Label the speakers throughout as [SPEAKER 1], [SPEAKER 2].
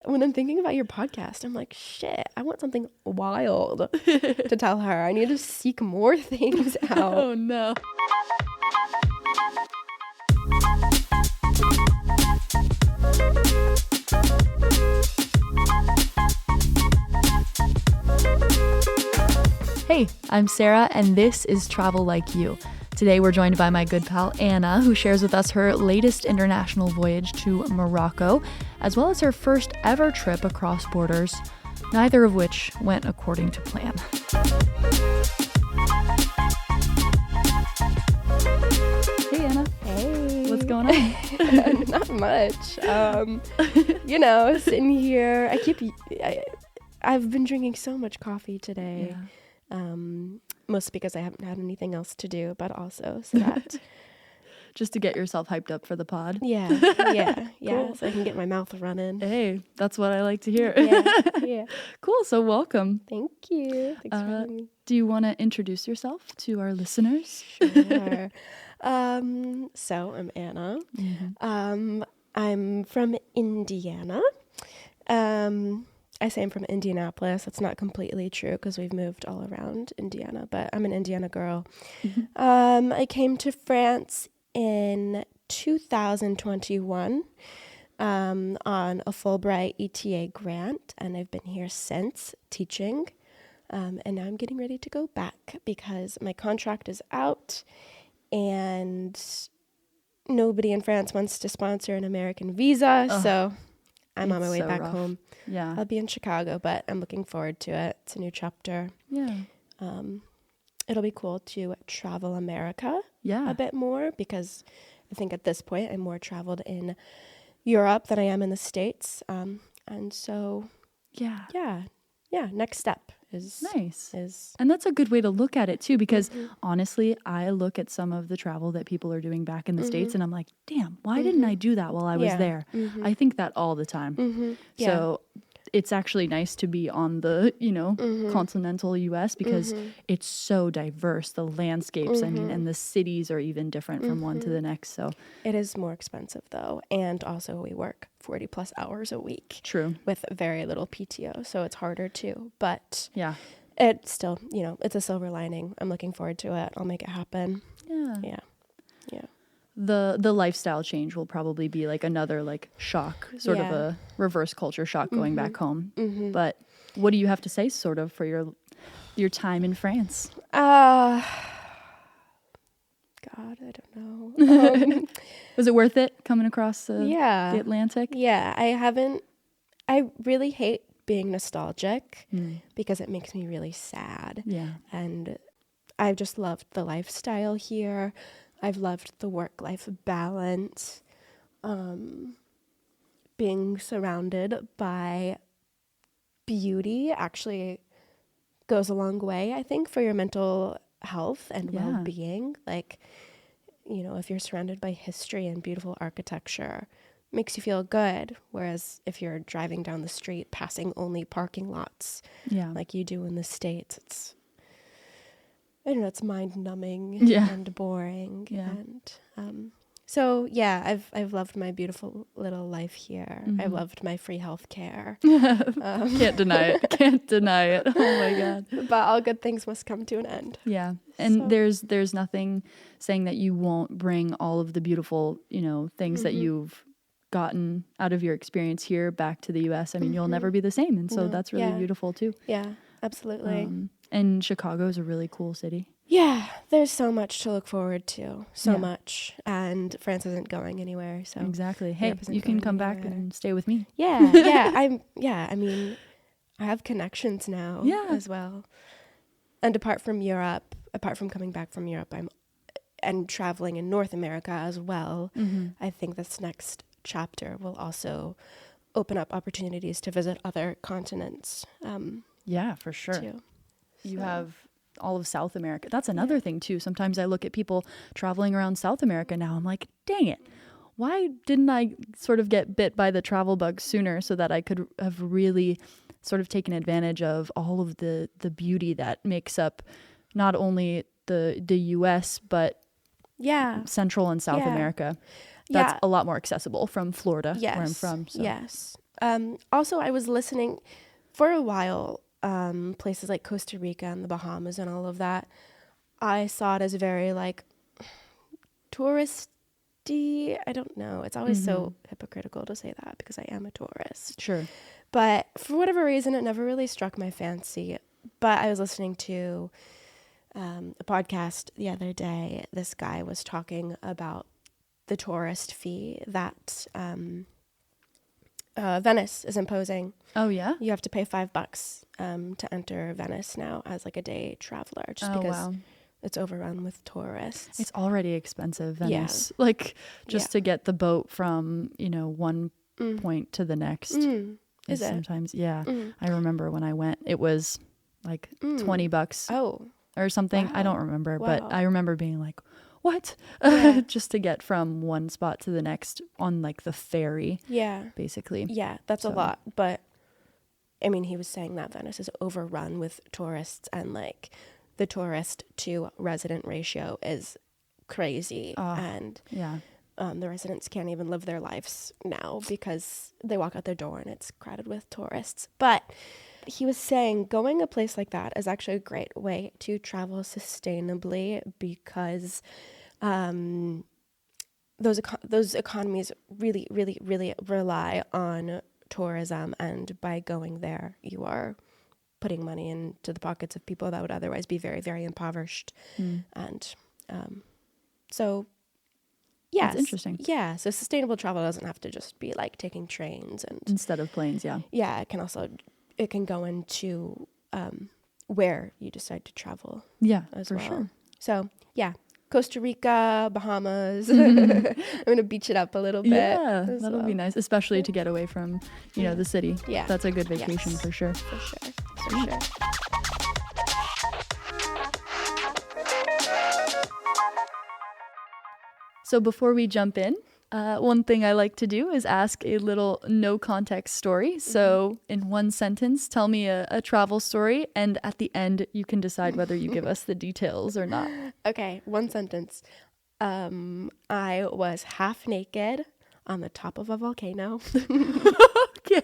[SPEAKER 1] when I'm thinking about your podcast, I'm like, shit, I want something wild to tell her. I need to seek more things out.
[SPEAKER 2] Oh no. Hey, I'm Sarah, and this is Travel Like You. Today we're joined by my good pal Anna, who shares with us her latest international voyage to Morocco, as well as her first ever trip across borders, neither of which went according to plan. Hey Anna.
[SPEAKER 1] Hey.
[SPEAKER 2] What's going on?
[SPEAKER 1] Not much. Sitting here. I've been drinking so much coffee today.
[SPEAKER 2] Yeah.
[SPEAKER 1] Mostly because I haven't had anything else to do, but also so that
[SPEAKER 2] Just to get yourself hyped up for the pod.
[SPEAKER 1] yeah,
[SPEAKER 2] Cool.
[SPEAKER 1] so I can get my mouth running.
[SPEAKER 2] Hey, that's what I like to hear.
[SPEAKER 1] Yeah.
[SPEAKER 2] Cool, so welcome.
[SPEAKER 1] Thank you. Thanks for having me.
[SPEAKER 2] Do you want to introduce yourself to our listeners?
[SPEAKER 1] Sure. So I'm Anna.
[SPEAKER 2] Mm-hmm.
[SPEAKER 1] I'm from Indiana. I say I'm from Indianapolis. That's not completely true because we've moved all around Indiana, but I'm an Indiana girl.
[SPEAKER 2] Mm-hmm.
[SPEAKER 1] I came to France in 2021 on a Fulbright ETA grant, and I've been here since teaching. And now I'm getting ready to go back because my contract is out and nobody in France wants to sponsor an American visa. So I'm on my way back home.
[SPEAKER 2] Yeah.
[SPEAKER 1] I'll be in Chicago, but I'm looking forward to it. It's a new chapter.
[SPEAKER 2] Yeah.
[SPEAKER 1] It'll be cool to travel America a bit more because I think at this point I'm more traveled in Europe than I am in the States. And so, yeah, next step is
[SPEAKER 2] nice. And that's a good way to look at it too, because honestly, I look at some of the travel that people are doing back in the States and I'm like, damn, why didn't I do that while I was there? I think that all the time. So it's actually nice to be on the, continental US because it's so diverse. The landscapes, I mean, and the cities are even different from one to the next. So
[SPEAKER 1] it is more expensive though. And also we work 40 plus hours a week.
[SPEAKER 2] True.
[SPEAKER 1] With very little PTO. So it's harder too. But
[SPEAKER 2] yeah,
[SPEAKER 1] it's still, it's a silver lining. I'm looking forward to it. I'll make it happen.
[SPEAKER 2] Yeah. The lifestyle change will probably be like another like shock, sort of a reverse culture shock going back home. But what do you have to say sort of for your time in France?
[SPEAKER 1] God, I don't know.
[SPEAKER 2] Was it worth it coming across the Atlantic?
[SPEAKER 1] Yeah, I really hate being nostalgic because it makes me really sad.
[SPEAKER 2] Yeah.
[SPEAKER 1] And I've just loved the lifestyle here. I've loved the work-life balance. Being surrounded by beauty actually goes a long way, I think, for your mental health and well-being. Like, if you're surrounded by history and beautiful architecture, it makes you feel good. Whereas if you're driving down the street passing only parking lots, like you do in the States, it's mind-numbing and boring.
[SPEAKER 2] Yeah.
[SPEAKER 1] And so I've loved my beautiful little life here. I've loved my free health care.
[SPEAKER 2] Can't deny it. Oh my God.
[SPEAKER 1] But all good things must come to an end.
[SPEAKER 2] Yeah. And there's nothing saying that you won't bring all of the beautiful, things that you've gotten out of your experience here back to the US. I mean, you'll never be the same. And so that's really beautiful too.
[SPEAKER 1] Yeah, absolutely.
[SPEAKER 2] And Chicago is a really cool city.
[SPEAKER 1] Yeah, there's so much to look forward to. So much. And France isn't going anywhere. So
[SPEAKER 2] exactly. Hey, you can come back and stay with me.
[SPEAKER 1] I mean, I have connections now as well. And apart from coming back from Europe, and traveling in North America as well, I think this next chapter will also open up opportunities to visit other continents.
[SPEAKER 2] Yeah, for sure.
[SPEAKER 1] Too.
[SPEAKER 2] You have all of South America. That's another thing too. Sometimes I look at people traveling around South America now. I'm like, dang it. Why didn't I sort of get bit by the travel bug sooner so that I could have really sort of taken advantage of all of the beauty that makes up not only the US, but Central and South America. That's a lot more accessible from Florida, where I'm from. So.
[SPEAKER 1] Yes. Also, I was listening for a while, places like Costa Rica and the Bahamas and all of that. I saw it as very like touristy. I don't know. It's always so hypocritical to say that because I am a tourist.
[SPEAKER 2] Sure.
[SPEAKER 1] But for whatever reason, it never really struck my fancy. But I was listening to a podcast the other day. This guy was talking about the tourist fee that Venice is imposing.
[SPEAKER 2] Oh, yeah?
[SPEAKER 1] You have to pay $5 to enter Venice now as like a day traveler, just because it's overrun with tourists.
[SPEAKER 2] It's already expensive, Venice. Yeah. Like, just to get the boat from, one point to the next.
[SPEAKER 1] Is it?
[SPEAKER 2] Sometimes, yeah. I remember when I went, it was like $20 or something.
[SPEAKER 1] Wow.
[SPEAKER 2] I don't remember, but I remember being like, what? Just to get from one spot to the next on like the ferry. Yeah. Basically.
[SPEAKER 1] Yeah, that's a lot. But I mean, he was saying that Venice is overrun with tourists and like the tourist to resident ratio is crazy. And the residents can't even live their lives now because they walk out their door and it's crowded with tourists. But he was saying going a place like that is actually a great way to travel sustainably because those economies really, really, really rely on tourism. And by going there, you are putting money into the pockets of people that would otherwise be very, very impoverished. And so... Yeah,
[SPEAKER 2] that's interesting.
[SPEAKER 1] Yeah, so sustainable travel doesn't have to just be like taking trains and
[SPEAKER 2] instead of planes. Yeah,
[SPEAKER 1] yeah, it can go into where you decide to travel.
[SPEAKER 2] Yeah,
[SPEAKER 1] as
[SPEAKER 2] for
[SPEAKER 1] well.
[SPEAKER 2] Sure.
[SPEAKER 1] So yeah, Costa Rica, Bahamas. I'm gonna beach it up a little bit.
[SPEAKER 2] Yeah, that'll be nice, especially to get away from the city.
[SPEAKER 1] Yeah,
[SPEAKER 2] that's a good vacation for sure.
[SPEAKER 1] For sure.
[SPEAKER 2] So before we jump in, one thing I like to do is ask a little no context story. So in one sentence, tell me a travel story. And at the end, you can decide whether you give us the details or not.
[SPEAKER 1] Okay, one sentence. I was half naked on the top of a volcano.
[SPEAKER 2] Okay.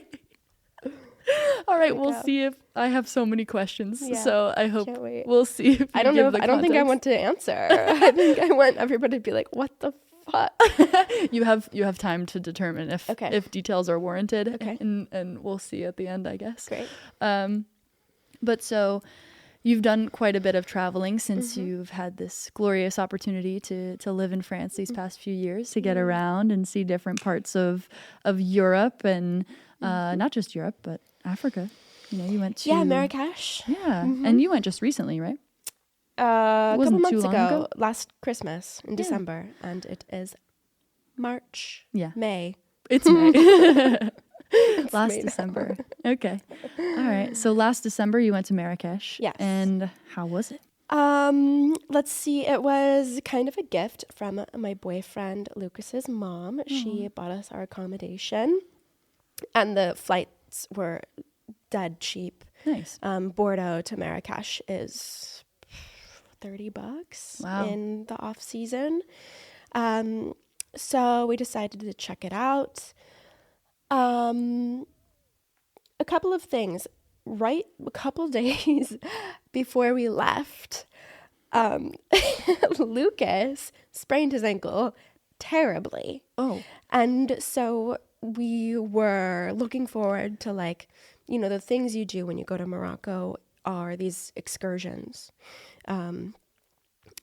[SPEAKER 2] All right, we'll see if I have so many questions. Yeah, so I hope we'll see if
[SPEAKER 1] I don't know. I don't think I want to answer. I think I want everybody to be like, "What the fuck?"
[SPEAKER 2] You have time to determine if details are warranted.
[SPEAKER 1] Okay.
[SPEAKER 2] And we'll see at the end, I guess.
[SPEAKER 1] Great.
[SPEAKER 2] But so you've done quite a bit of traveling since you've had this glorious opportunity to live in France these past few years, to get around and see different parts of Europe and not just Europe, but Africa. You went to
[SPEAKER 1] Marrakesh.
[SPEAKER 2] Yeah, and you went just recently, right?
[SPEAKER 1] A couple months ago, last Christmas in December, and it is March.
[SPEAKER 2] Yeah,
[SPEAKER 1] May.
[SPEAKER 2] It's May. Last December. Okay. All right. So last December you went to Marrakesh.
[SPEAKER 1] Yes.
[SPEAKER 2] And how was it?
[SPEAKER 1] Let's see. It was kind of a gift from my boyfriend Lucas's mom. She bought us our accommodation, and the flights were dead cheap.
[SPEAKER 2] Nice.
[SPEAKER 1] Bordeaux to Marrakesh is $30 in the off season. So we decided to check it out. A couple of things. A couple days before we left, Lucas sprained his ankle terribly. Oh. And so we were looking forward to the things you do when you go to Morocco are these excursions.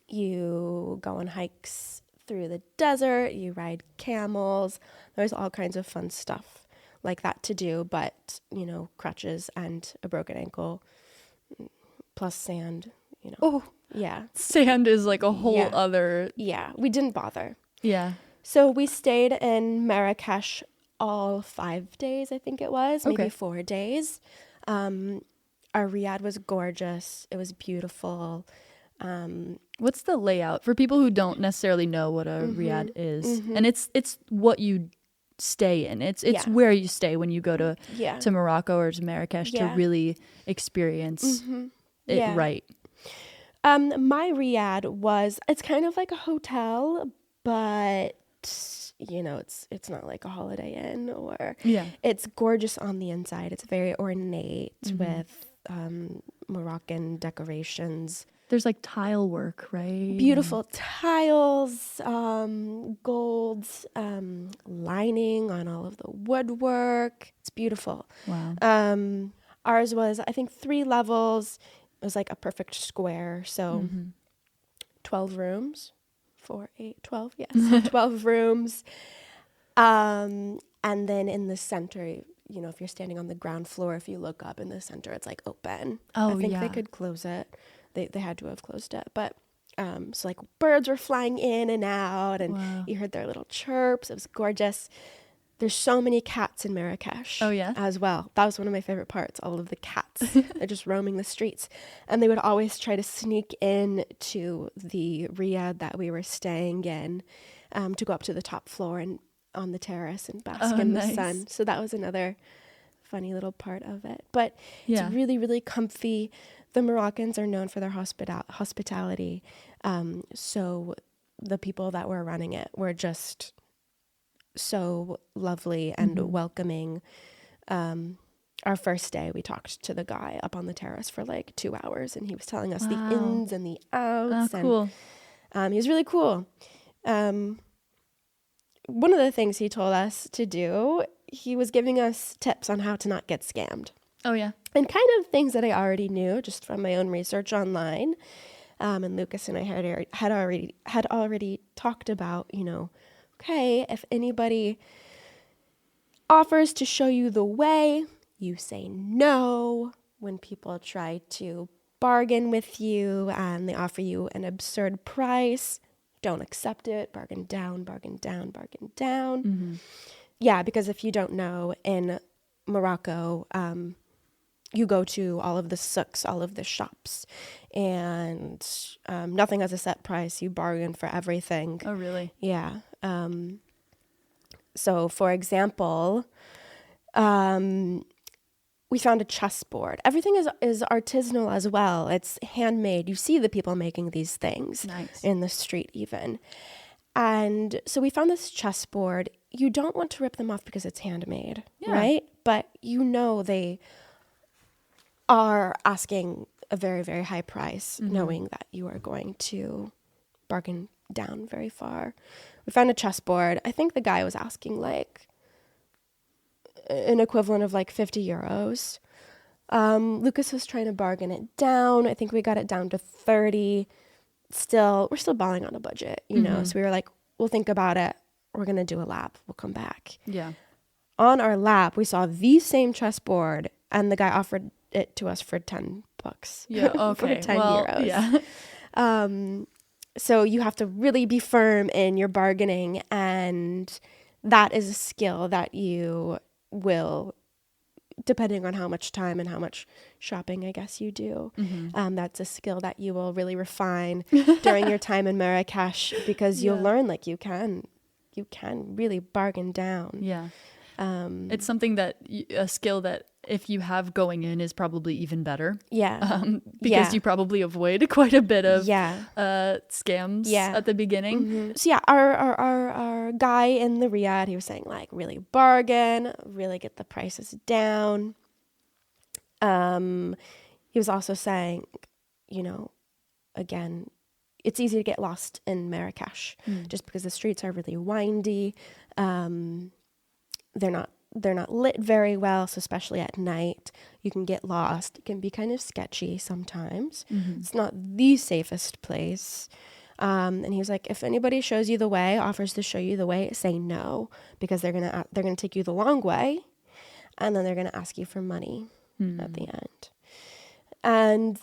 [SPEAKER 1] You go on hikes through the desert, you ride camels. There's all kinds of fun stuff like that to do, but crutches and a broken ankle plus sand,
[SPEAKER 2] Oh yeah, sand is like a whole other.
[SPEAKER 1] Yeah, we didn't bother.
[SPEAKER 2] Yeah,
[SPEAKER 1] so we stayed in Marrakesh all 5 days, I think it was, maybe 4 days. Our riad was gorgeous. It was beautiful.
[SPEAKER 2] What's the layout for people who don't necessarily know what a riad is? And it's what you stay in. It's where you stay when you go to Morocco or to Marrakesh to really experience it right.
[SPEAKER 1] My riad it's kind of like a hotel, but it's not like a Holiday Inn, or
[SPEAKER 2] Yeah.
[SPEAKER 1] it's gorgeous on the inside. It's very ornate with Moroccan decorations.
[SPEAKER 2] There's like tile work, right?
[SPEAKER 1] Beautiful tiles, gold lining on all of the woodwork. It's beautiful.
[SPEAKER 2] Wow.
[SPEAKER 1] Ours was, I think, 3 levels. It was like a perfect square. So 12 rooms, 4, 8, 12. Yes, 12 rooms. And then in the center, if you're standing on the ground floor, if you look up in the center, it's like open.
[SPEAKER 2] Oh,
[SPEAKER 1] I think
[SPEAKER 2] yeah.
[SPEAKER 1] they could close it. They had to have closed it. But so like birds were flying in and out, and
[SPEAKER 2] Wow.
[SPEAKER 1] you heard their little chirps. It was gorgeous. There's so many cats in Marrakesh.
[SPEAKER 2] Oh, yeah?
[SPEAKER 1] As well. That was one of my favorite parts, all of the cats. They're just roaming the streets. And they would always try to sneak in to the riad that we were staying in, to go up to the top floor and on the terrace and bask in the sun. So that was another funny little part of it. But it's really, really comfy. The Moroccans are known for their hospitality. So the people that were running it were just so lovely and welcoming. Our first day, we talked to the guy up on the terrace for like 2 hours, and he was telling us the ins and the outs.
[SPEAKER 2] Oh, cool.
[SPEAKER 1] And he was really cool. One of the things he told us to do, he was giving us tips on how to not get scammed.
[SPEAKER 2] Oh, yeah.
[SPEAKER 1] And kind of things that I already knew just from my own research online. And Lucas and I had already talked about, okay, if anybody offers to show you the way, you say no. When people try to bargain with you and they offer you an absurd price, don't accept it. Bargain down, bargain down, bargain down. Yeah, because if you don't know, in Morocco, you go to all of the souks, all of the shops, and nothing has a set price. You bargain for everything.
[SPEAKER 2] Oh, really?
[SPEAKER 1] Yeah. So, for example, we found a chessboard. Everything is artisanal as well. It's handmade. You see the people making these things in the street even. And so we found this chessboard. You don't want to rip them off because it's handmade, right? But they are asking a very, very high price, knowing that you are going to bargain down very far. We found a chessboard. I think the guy was asking like an equivalent of like 50 euros. Lucas was trying to bargain it down. I think we got it down to 30. We're still balling on a budget, so we were like, we'll think about it. We're going to do a lap. We'll come back. Yeah. On our lap, we saw the same chessboard, and the guy offered it to us for $10.
[SPEAKER 2] Yeah, okay.
[SPEAKER 1] For 10 euros. Yeah. So you have to really be firm in your bargaining, and that is a skill that you will, depending on how much time and how much shopping I guess you do, that's a skill that you will really refine during your time in Marrakesh, because you'll learn like you can really bargain down.
[SPEAKER 2] Yeah. It's something a skill that if you have going in is probably even better. Yeah. Because you probably avoid quite a bit of scams at the beginning.
[SPEAKER 1] So yeah, our guy in the riad, he was saying like really bargain, really get the prices down. He was also saying, again, it's easy to get lost in Marrakesh just because the streets are really windy. They're not lit very well, so especially at night, you can get lost. It can be kind of sketchy sometimes. It's not the safest place. And he was like, if anybody shows you the way, offers to show you the way, say no, because they're gonna take you the long way, and then they're gonna ask you for money at the end. And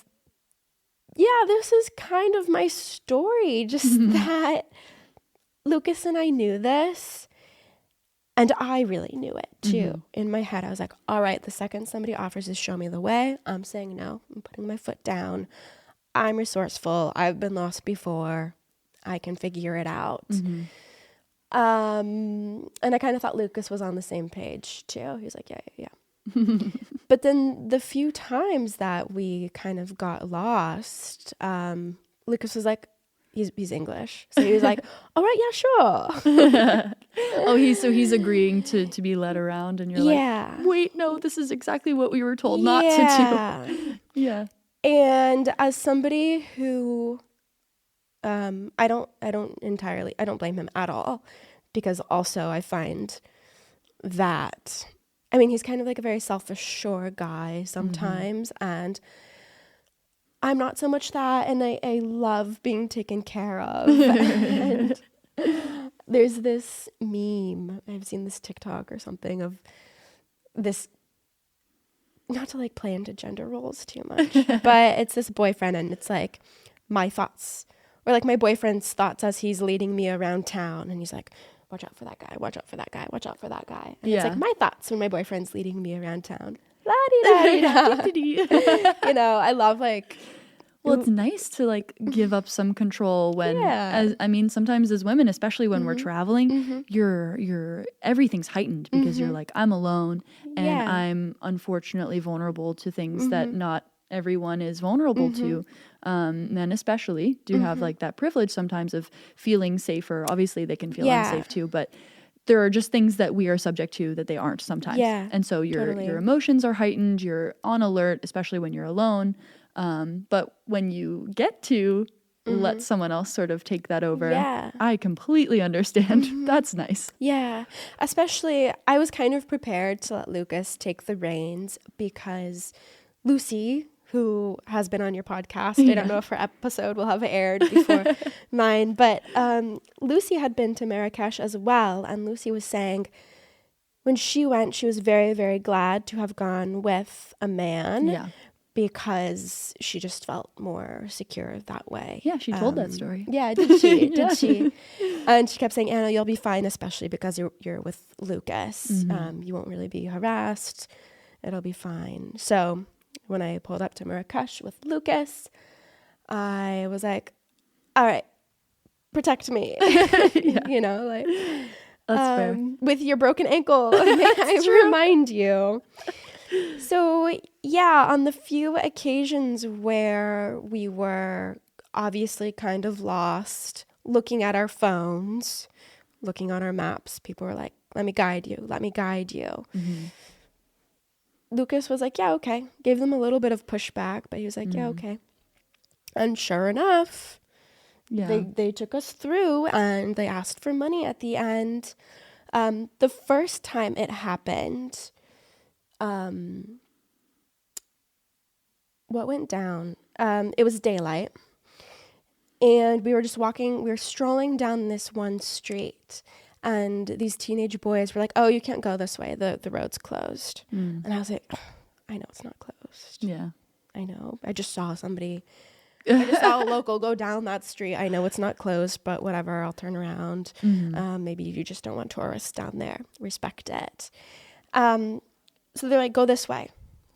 [SPEAKER 1] yeah, this is kind of my story, just that Lucas and I knew this. And I really knew it too. In my head, I was like, all right, the second somebody offers to show me the way, I'm saying no. I'm putting my foot down. I'm resourceful. I've been lost before. I can figure it out. And I kind of thought Lucas was on the same page too. He was like, yeah. But then the few times that we kind of got lost, Lucas was like, he's English. So he was like, all right, yeah, sure.
[SPEAKER 2] Oh, he's agreeing to be led around, and you're
[SPEAKER 1] Yeah.
[SPEAKER 2] like, wait, no, this is exactly what we were told not to do. Yeah.
[SPEAKER 1] And as somebody who, I don't blame him at all, because also I find that, I mean, he's kind of like a very self-assured guy sometimes, and I'm not so much that, and I love being taken care of. And there's this meme, I've seen this TikTok or something of this, not to like play into gender roles too much, but it's this boyfriend, and it's like my thoughts, or like my boyfriend's thoughts as he's leading me around town, and he's like, watch out for that guy, watch out for that guy, watch out for that guy. And it's like my thoughts when my boyfriend's leading me around town. You know, I love like,
[SPEAKER 2] well, it's nice to like give up some control when, I mean, sometimes as women, especially when we're traveling, you're everything's heightened because you're like, I'm alone, and I'm unfortunately vulnerable to things that not everyone is vulnerable to. Men especially do have like that privilege sometimes of feeling safer. Obviously they can feel unsafe too, but there are just things that we are subject to that they aren't sometimes. And so your emotions are heightened, you're on alert, especially when you're alone. But when you get to let someone else sort of take that over, I completely understand. That's nice.
[SPEAKER 1] Yeah. Especially, I was kind of prepared to let Lucas take the reins because Lucy, who has been on your podcast, I don't know if her episode will have aired before mine, but Lucy had been to Marrakesh as well, and Lucy was saying when she went, she was very, very glad to have gone with a man because she just felt more secure that way.
[SPEAKER 2] Yeah, she told that story.
[SPEAKER 1] Yeah, did she? Did she? And she kept saying, Anna, you'll be fine, especially because you're with Lucas. You won't really be harassed. It'll be fine. So when I pulled up to Marrakesh with Lucas, I was like, all right, protect me. You know, like,
[SPEAKER 2] that's fair.
[SPEAKER 1] With your broken ankle, may I remind you. So yeah, on the few occasions where we were obviously kind of lost, looking at our phones, looking on our maps, people were like, let me guide you, let me guide you. Lucas was like, yeah, okay. Gave them a little bit of pushback, but he was like, yeah, okay. And sure enough, they took us through, and they asked for money at the end. The first time it happened, what went down? It was daylight, and we were just walking, we were strolling down this one street, and these teenage boys were like, oh, you can't go this way, the road's closed. And I was like, I know it's not closed.
[SPEAKER 2] Yeah,
[SPEAKER 1] I know. I just saw a local go down that street. I know it's not closed, but whatever, I'll turn around. Maybe you just don't want tourists down there. Respect it. So they're like, go this way.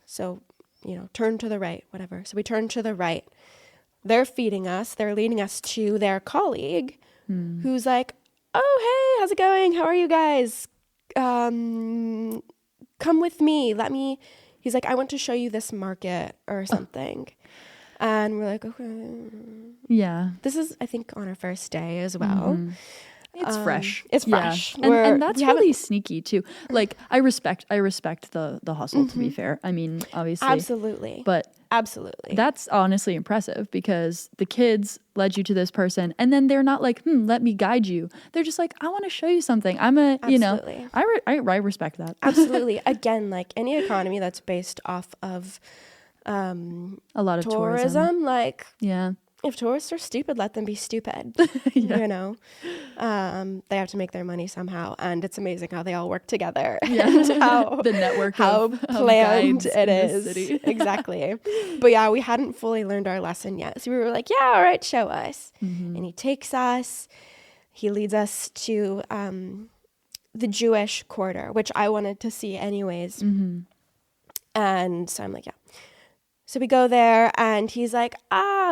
[SPEAKER 1] So, you know, turn to the right, whatever. So we turn to the right. They're feeding us. They're leading us to their colleague who's like, oh, hey, how's it going? How are you guys? Come with me. He's like, I want to show you this market or something. And we're like, okay.
[SPEAKER 2] Yeah.
[SPEAKER 1] This is, I think, on our first day as well.
[SPEAKER 2] It's fresh.
[SPEAKER 1] It's fresh.
[SPEAKER 2] And that's really sneaky too. Like I respect the hustle, to be fair. I mean, obviously.
[SPEAKER 1] Absolutely.
[SPEAKER 2] But
[SPEAKER 1] absolutely.
[SPEAKER 2] That's honestly impressive because the kids led you to this person, and then they're not like, let me guide you. They're just like, I want to show you something. You know, I respect that.
[SPEAKER 1] Absolutely. Again, like any economy that's based off of
[SPEAKER 2] a lot of
[SPEAKER 1] tourism. Like,
[SPEAKER 2] yeah.
[SPEAKER 1] If tourists are stupid, let them be stupid. You know, they have to make their money somehow, and it's amazing how they all work together. And how
[SPEAKER 2] the network,
[SPEAKER 1] how planned it is.
[SPEAKER 2] City.
[SPEAKER 1] Exactly. But yeah, we hadn't fully learned our lesson yet, so we were like, "Yeah, all right, show us." And he takes us. He leads us to the Jewish quarter, which I wanted to see anyways. And so I'm like, yeah. So we go there, and he's like,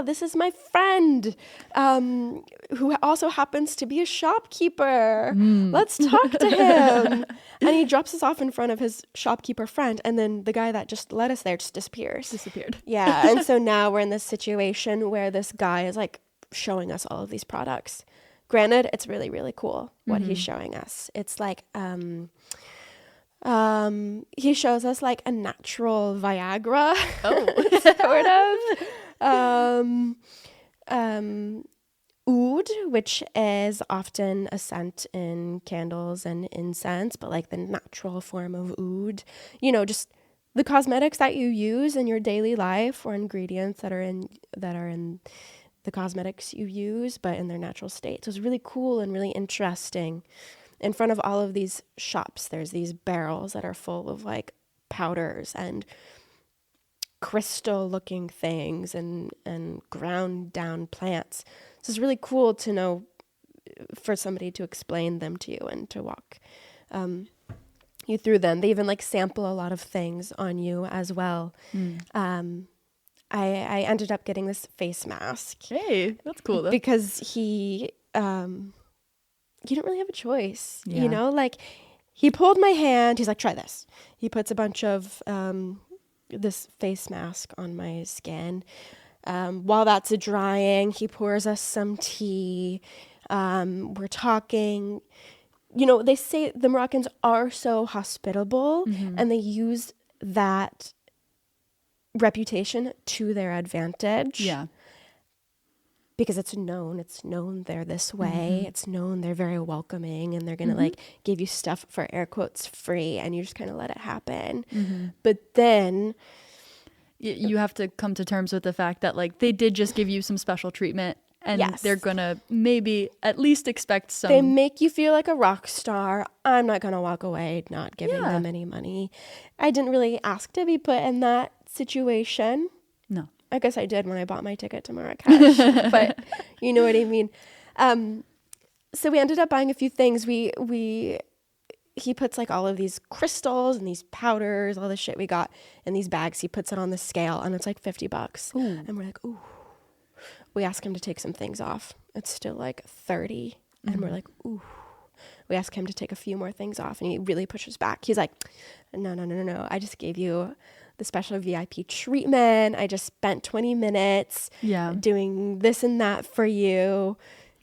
[SPEAKER 1] this is my friend, who also happens to be a shopkeeper. Let's talk to him. And he drops us off in front of his shopkeeper friend, and then the guy that just led us there just disappeared.
[SPEAKER 2] Disappeared.
[SPEAKER 1] Yeah, and so now we're in this situation where this guy is like showing us all of these products. Granted, it's really, really cool what he's showing us. It's like, he shows us like a natural Viagra, sort of. Oud, which is often a scent in candles and incense, but like the natural form of oud, you know, just the cosmetics that you use in your daily life, or ingredients that are in the cosmetics you use, but in their natural state. So it's really cool and really interesting. In front of all of these shops, there's these barrels that are full of like powders and crystal looking things and ground down plants. So it's really cool to know, for somebody to explain them to you and to walk you through them. They even like sample a lot of things on you as well. I ended up getting this face mask.
[SPEAKER 2] Hey, that's cool though.
[SPEAKER 1] Because you don't really have a choice,
[SPEAKER 2] Yeah.
[SPEAKER 1] you know, like he pulled my hand. He's like, try this. He puts a bunch of this face mask on my skin. While that's drying, he pours us some tea. We're talking. You know, they say the Moroccans are so hospitable, and they use that reputation to their advantage.
[SPEAKER 2] Yeah.
[SPEAKER 1] Because it's known they're this way. It's known they're very welcoming, and they're going to like give you stuff for air quotes free, and you just kind of let it happen. But then
[SPEAKER 2] You have to come to terms with the fact that like they did just give you some special treatment, and they're going to maybe at least expect some.
[SPEAKER 1] They make you feel like a rock star. I'm not going to walk away not giving them any money. I didn't really ask to be put in that situation.
[SPEAKER 2] No.
[SPEAKER 1] I guess I did when I bought my ticket to Marrakesh, but you know what I mean. So we ended up buying a few things. He puts like all of these crystals and these powders, all the shit we got in these bags. He puts it on the scale, and it's like $50.
[SPEAKER 2] Ooh.
[SPEAKER 1] And we're like, ooh. We ask him to take some things off. It's still like 30, and we're like, ooh. We ask him to take a few more things off, and he really pushes back. He's like, no. I just gave you the special VIP treatment. I just spent 20 minutes doing this and that for you.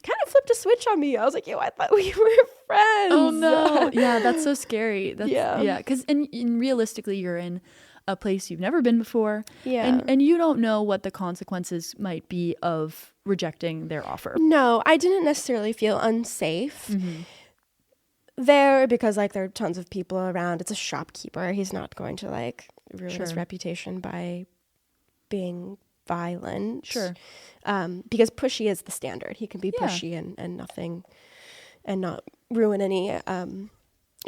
[SPEAKER 1] Kind of flipped a switch on me. I was like, yo, I thought we were friends.
[SPEAKER 2] Oh no. Yeah, that's so scary. Yeah, because and realistically, you're in a place you've never been before.
[SPEAKER 1] Yeah.
[SPEAKER 2] And you don't know what the consequences might be of rejecting their offer.
[SPEAKER 1] No, I didn't necessarily feel unsafe there, because like there are tons of people around. It's a shopkeeper. He's not going to like ruin his reputation by being violent.
[SPEAKER 2] Sure.
[SPEAKER 1] Because pushy is the standard. He can be pushy and nothing, and not ruin any,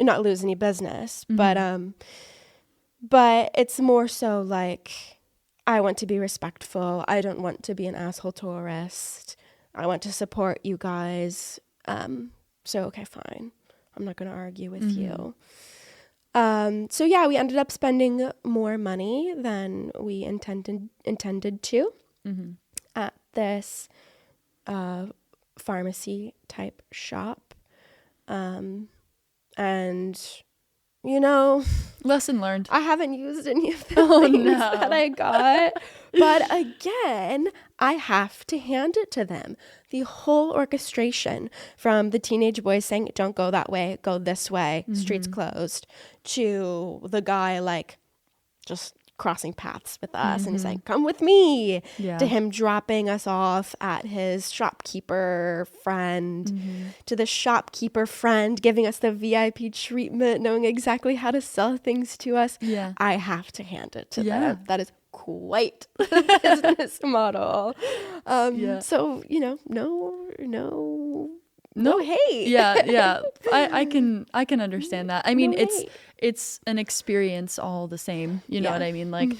[SPEAKER 1] not lose any business. But it's more so like, I want to be respectful. I don't want to be an asshole tourist. I want to support you guys. So okay, fine. I'm not going to argue with you. So yeah, we ended up spending more money than we intended to at this pharmacy type shop. And you know,
[SPEAKER 2] lesson learned.
[SPEAKER 1] I haven't used any of the things that I got. But again, I have to hand it to them. The whole orchestration, from the teenage boys saying, don't go that way, go this way, streets closed, to the guy like just crossing paths with us and he's like, come with me, to him dropping us off at his shopkeeper friend, to the shopkeeper friend giving us the VIP treatment, knowing exactly how to sell things to us. I have to hand it to them. That is quite the business model. So, you know, no hate.
[SPEAKER 2] I can understand that. I mean, it's an experience all the same. You know what I mean? Like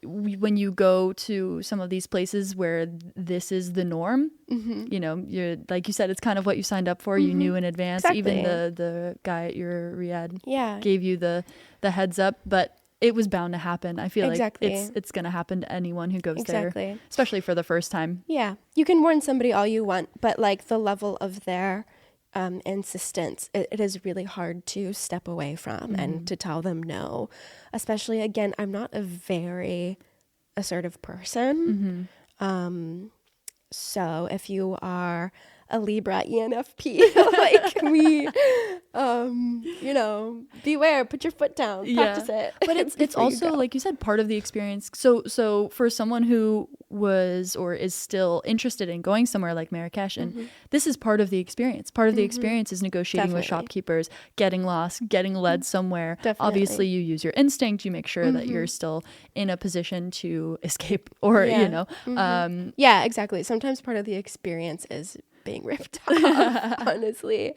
[SPEAKER 2] when you go to some of these places where this is the norm, you know, you're like you said, it's kind of what you signed up for. You knew in advance. Even the guy at your riad gave you the heads up, but it was bound to happen. I feel like it's going to happen to anyone who goes there, especially for the first time. Yeah.
[SPEAKER 1] You can warn somebody all you want, but like the level of their insistence, it is really hard to step away from and to tell them no. Especially, again, I'm not a very assertive person. So if you are a Libra ENFP, like me, beware, put your foot down, practice it.
[SPEAKER 2] But it's also, like you said, part of the experience. So for someone who was or is still interested in going somewhere like Marrakesh, and this is part of the experience. Part of the experience is negotiating with shopkeepers, getting lost, getting led somewhere.
[SPEAKER 1] Definitely.
[SPEAKER 2] Obviously, you use your instinct. You make sure that you're still in a position to escape, or
[SPEAKER 1] Yeah, exactly. Sometimes part of the experience is being ripped off, honestly.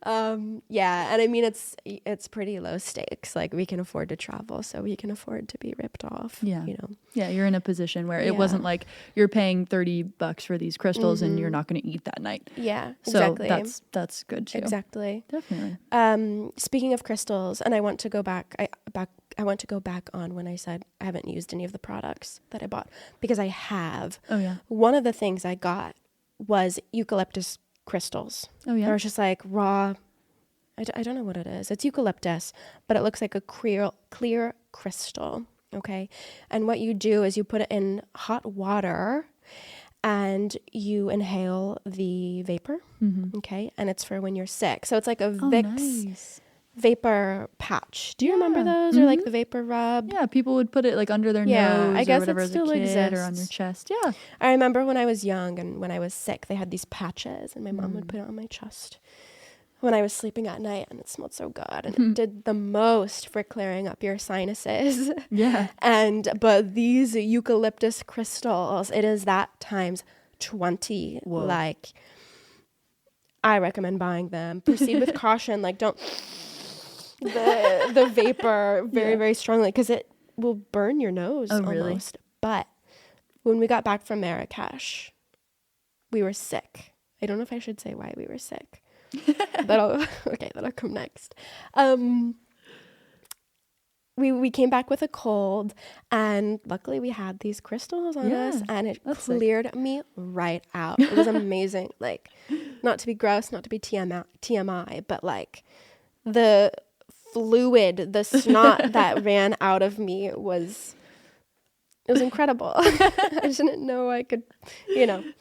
[SPEAKER 1] Yeah, and I mean it's pretty low stakes. Like, we can afford to travel, so we can afford to be ripped off.
[SPEAKER 2] Yeah, yeah, you're in a position where it wasn't like you're paying $30 for these crystals and you're not going to eat that night.
[SPEAKER 1] Yeah,
[SPEAKER 2] so
[SPEAKER 1] exactly.
[SPEAKER 2] that's good too.
[SPEAKER 1] Exactly.
[SPEAKER 2] Definitely.
[SPEAKER 1] Speaking of crystals, and I want to go back. I want to go back on when I said I haven't used any of the products that I bought, because I have.
[SPEAKER 2] Oh yeah.
[SPEAKER 1] One of the things I got was eucalyptus crystals.
[SPEAKER 2] Oh yeah.
[SPEAKER 1] They were just like raw. I don't know what it is. It's eucalyptus, but it looks like a clear crystal. Okay. And what you do is you put it in hot water and you inhale the vapor. Okay. And it's for when you're sick. So it's like a Vicks vapor patch. Do you remember those? Or like the vapor rub?
[SPEAKER 2] Yeah, people would put it like under their nose,
[SPEAKER 1] I guess
[SPEAKER 2] or whatever,
[SPEAKER 1] it
[SPEAKER 2] as a
[SPEAKER 1] still
[SPEAKER 2] kid,
[SPEAKER 1] exists.
[SPEAKER 2] or on your chest. Yeah.
[SPEAKER 1] I remember when I was young and when I was sick, they had these patches, and my mom would put it on my chest when I was sleeping at night, and it smelled so good, and it did the most for clearing up your sinuses.
[SPEAKER 2] Yeah.
[SPEAKER 1] But these eucalyptus crystals, it is that times 20.
[SPEAKER 2] Whoa.
[SPEAKER 1] Like, I recommend buying them. Proceed with caution. Like, don't the vapor very, very strongly, because it will burn your nose almost.
[SPEAKER 2] Really?
[SPEAKER 1] But when we got back from Marrakesh, we were sick. I don't know if I should say why we were sick. That'll come next. We came back with a cold, and luckily we had these crystals on us, and it cleared me right out. It was amazing. Like, not to be gross, not to be TMI, but like the fluid, the snot that ran out of me was incredible. I didn't know I could,
[SPEAKER 2] Yeah.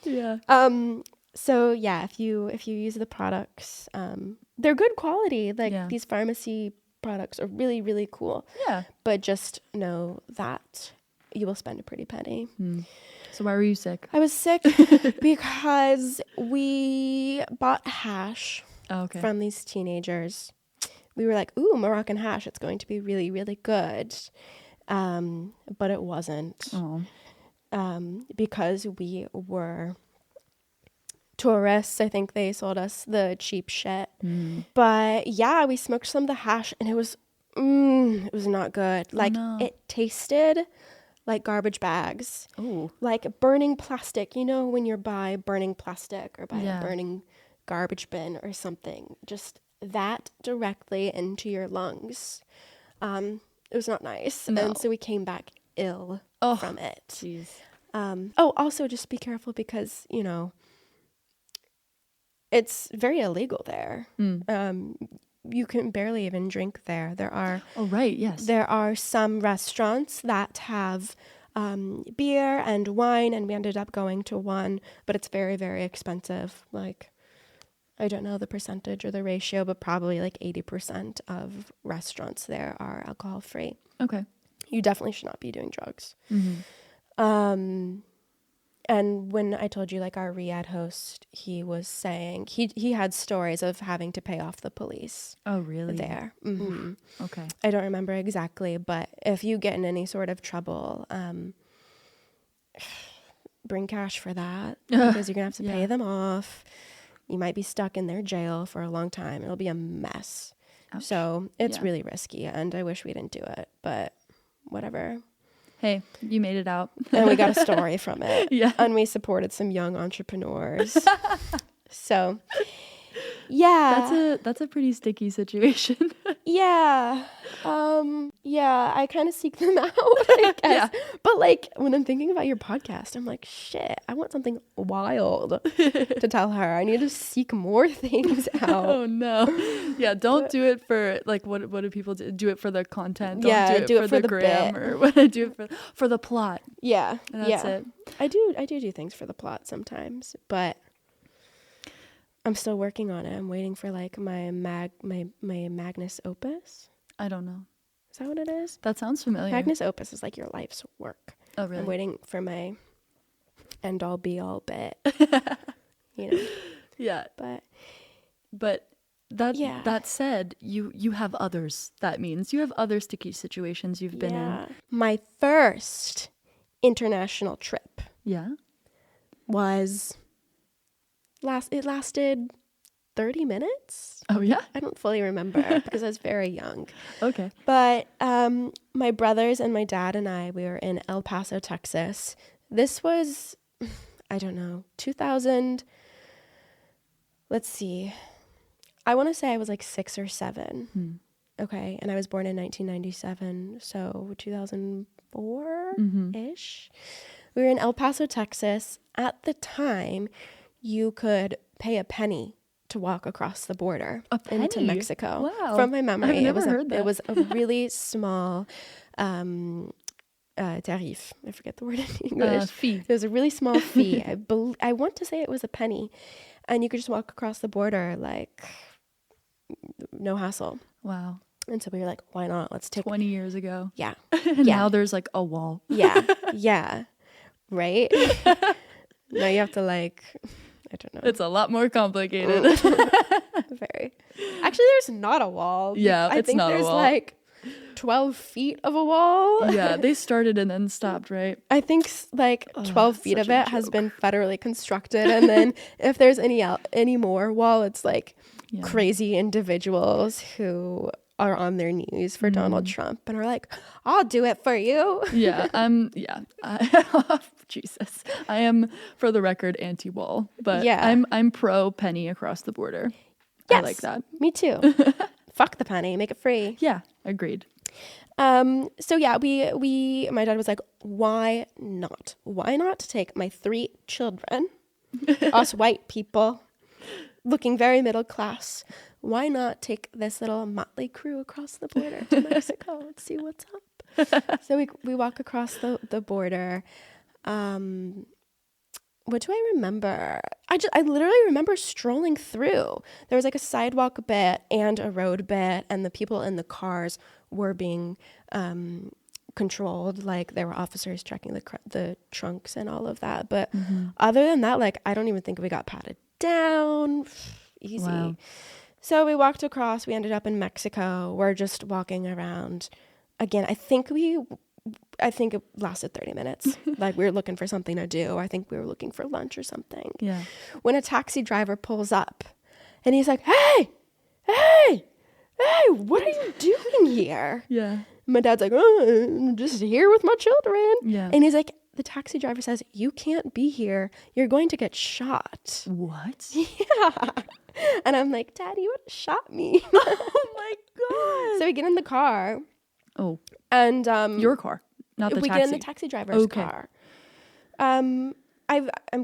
[SPEAKER 1] So yeah, if you use the products, they're good quality. Like, these pharmacy products are really, really cool.
[SPEAKER 2] Yeah.
[SPEAKER 1] But just know that you will spend a pretty penny.
[SPEAKER 2] So why were you sick?
[SPEAKER 1] I was sick because we bought hash from these teenagers. We were like, ooh, Moroccan hash. It's going to be really, really good. But it wasn't. Because we were tourists. I think they sold us the cheap shit. But yeah, we smoked some of the hash, and it was not good. Like, it tasted like garbage bags.
[SPEAKER 2] Oh.
[SPEAKER 1] Like burning plastic. You know, when you're by burning plastic or by a burning garbage bin or something. Just that directly into your lungs. It was not nice.
[SPEAKER 2] No.
[SPEAKER 1] And so we came back ill from it.
[SPEAKER 2] Jeez.
[SPEAKER 1] Also just be careful, because, it's very illegal there. You can barely even drink there. There are there are some restaurants that have beer and wine, and we ended up going to one, but it's very, very expensive. Like, I don't know the percentage or the ratio, but probably like 80% of restaurants there are alcohol free.
[SPEAKER 2] Okay.
[SPEAKER 1] You definitely should not be doing drugs. And when I told you, like, our Riyadh host, he was saying he had stories of having to pay off the police.
[SPEAKER 2] Oh, really?
[SPEAKER 1] There.
[SPEAKER 2] Okay.
[SPEAKER 1] I don't remember exactly, but if you get in any sort of trouble, bring cash for that, because you're going to have to pay them off. You might be stuck in their jail for a long time. It'll be a mess. Ouch. So it's really risky, and I wish we didn't do it, but whatever.
[SPEAKER 2] Hey, you made it out.
[SPEAKER 1] And we got a story from it.
[SPEAKER 2] Yeah.
[SPEAKER 1] And we supported some young entrepreneurs. So, yeah.
[SPEAKER 2] That's a pretty sticky situation.
[SPEAKER 1] Yeah. Yeah, I kind of seek them out, I guess.
[SPEAKER 2] Yeah.
[SPEAKER 1] But like when I'm thinking about your podcast, I'm like, shit, I want something wild to tell her. I need to seek more things out.
[SPEAKER 2] Oh no. Yeah, don't do it for like what do people do? Do it for the content. Don't
[SPEAKER 1] Yeah,
[SPEAKER 2] do it for the gram
[SPEAKER 1] bit.
[SPEAKER 2] or what do it for the plot.
[SPEAKER 1] Yeah.
[SPEAKER 2] And that's it.
[SPEAKER 1] I do things for the plot sometimes, but I'm still working on it. I'm waiting for like my magnus opus.
[SPEAKER 2] I don't know.
[SPEAKER 1] Is that what it is?
[SPEAKER 2] That sounds familiar.
[SPEAKER 1] Magnus opus is like your life's work.
[SPEAKER 2] Oh, really?
[SPEAKER 1] I'm waiting for my end all be all bit. You know.
[SPEAKER 2] Yeah. But that said, you have others. That means you have other sticky situations you've been in.
[SPEAKER 1] My first international trip.
[SPEAKER 2] Yeah.
[SPEAKER 1] Was it lasted 30 minutes?
[SPEAKER 2] Oh yeah?
[SPEAKER 1] I don't fully remember because I was very young.
[SPEAKER 2] Okay.
[SPEAKER 1] But my brothers and my dad and we were in El Paso, Texas. This was, I don't know, 2000. Let's see. I want to say I was like 6 or 7. Okay. And I was born in 1997. So 2004-ish. We were in El Paso, Texas. At the time, you could pay a penny to walk across the border into Mexico.
[SPEAKER 2] Wow.
[SPEAKER 1] From my memory,
[SPEAKER 2] I've never heard that.
[SPEAKER 1] It was a really small tarif. I forget the word in English.
[SPEAKER 2] Fee.
[SPEAKER 1] It was a really small fee. I want to say it was a penny. And you could just walk across the border like no hassle.
[SPEAKER 2] Wow.
[SPEAKER 1] And so we were like, why not? Let's take
[SPEAKER 2] 20 years ago.
[SPEAKER 1] Yeah.
[SPEAKER 2] And now there's like a wall.
[SPEAKER 1] Yeah. Yeah. Right? Now you have to like, I don't know.
[SPEAKER 2] It's a lot more complicated.
[SPEAKER 1] Very. Actually, there's not a wall.
[SPEAKER 2] Yeah,
[SPEAKER 1] I
[SPEAKER 2] it's
[SPEAKER 1] think
[SPEAKER 2] not a
[SPEAKER 1] there's
[SPEAKER 2] wall.
[SPEAKER 1] like 12 feet of a wall.
[SPEAKER 2] Yeah, they started and then stopped, right?
[SPEAKER 1] I think like 12 feet
[SPEAKER 2] such
[SPEAKER 1] of
[SPEAKER 2] a
[SPEAKER 1] it has
[SPEAKER 2] joke.
[SPEAKER 1] been federally constructed. And then if there's any more wall, it's like crazy individuals who are on their knees for Donald Trump and are like, I'll do it for you.
[SPEAKER 2] Yeah, Jesus. I am, for the record, anti-wall, but I'm pro penny across the border.
[SPEAKER 1] Yes,
[SPEAKER 2] I like that.
[SPEAKER 1] Me too. Fuck the penny, make it free.
[SPEAKER 2] Yeah, agreed.
[SPEAKER 1] So yeah, my dad was like, why not? Why not take my 3 children, us white people, looking very middle class, why not take this little motley crew across the border to Mexico and see what's up? So we walk across the border. What do I remember? I literally remember strolling through. There was like a sidewalk bit and a road bit, and the people in the cars were being controlled. Like there were officers checking the trunks and all of that. But other than that, like I don't even think we got patted down. Easy.
[SPEAKER 2] Wow.
[SPEAKER 1] So we walked across. We ended up in Mexico. We're just walking around. Again, I think it lasted 30 minutes. Like we were looking for something to do. I think we were looking for lunch or something.
[SPEAKER 2] Yeah.
[SPEAKER 1] When a taxi driver pulls up and he's like, hey, what are you doing here?
[SPEAKER 2] Yeah.
[SPEAKER 1] My dad's like, oh, I'm just here with my children.
[SPEAKER 2] Yeah.
[SPEAKER 1] And he's like, the taxi driver says, you can't be here. You're going to get shot.
[SPEAKER 2] What?
[SPEAKER 1] Yeah. And I'm like, Daddy, you would have shot me.
[SPEAKER 2] Oh my God.
[SPEAKER 1] So we get in the car.
[SPEAKER 2] Oh.
[SPEAKER 1] And
[SPEAKER 2] your car, not the
[SPEAKER 1] we
[SPEAKER 2] taxi.
[SPEAKER 1] get in the taxi driver's car. I'm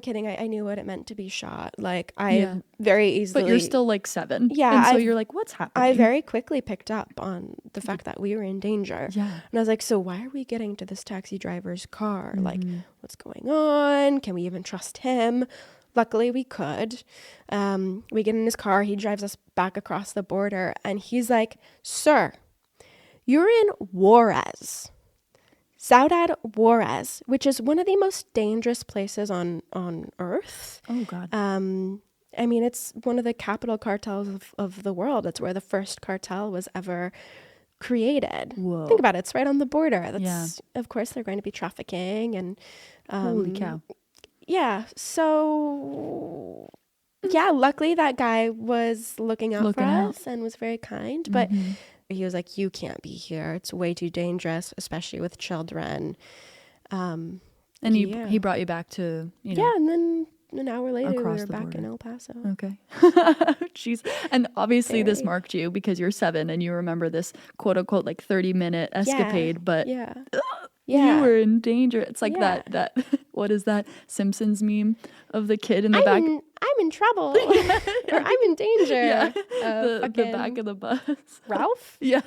[SPEAKER 1] kidding. I knew what it meant to be shot. Like I very easily.
[SPEAKER 2] But you're still like 7.
[SPEAKER 1] Yeah.
[SPEAKER 2] And so you're like, what's happening?
[SPEAKER 1] I very quickly picked up on the fact that we were in danger.
[SPEAKER 2] Yeah.
[SPEAKER 1] And I was like, so why are we getting to this taxi driver's car? Like, what's going on? Can we even trust him? Luckily, we could. We get in his car. He drives us back across the border. And he's like, sir, you're in Juarez. Ciudad Juarez, which is one of the most dangerous places on Earth.
[SPEAKER 2] Oh, God.
[SPEAKER 1] I mean, it's one of the capital cartels of the world. It's where the first cartel was ever created.
[SPEAKER 2] Whoa.
[SPEAKER 1] Think about it. It's right on the border. That's Of course, they're going to be trafficking. And
[SPEAKER 2] holy cow.
[SPEAKER 1] Yeah. So, yeah, luckily that guy was looking out for us and was very kind. But he was like, you can't be here. It's way too dangerous, especially with children.
[SPEAKER 2] And he brought you back to,
[SPEAKER 1] Yeah, and then an hour later, we
[SPEAKER 2] Across
[SPEAKER 1] were
[SPEAKER 2] the
[SPEAKER 1] back
[SPEAKER 2] border.
[SPEAKER 1] in El Paso.
[SPEAKER 2] Okay. Jeez. And obviously this
[SPEAKER 1] Very.
[SPEAKER 2] marked you because you're 7 and you remember this quote unquote like 30-minute escapade, but
[SPEAKER 1] Yeah.
[SPEAKER 2] you were in danger. It's like
[SPEAKER 1] Yeah.
[SPEAKER 2] that what is that Simpsons meme of the kid in the back?
[SPEAKER 1] I'm in trouble. Or I'm in danger.
[SPEAKER 2] Yeah.
[SPEAKER 1] The
[SPEAKER 2] The back of the bus.
[SPEAKER 1] Ralph?
[SPEAKER 2] Yeah.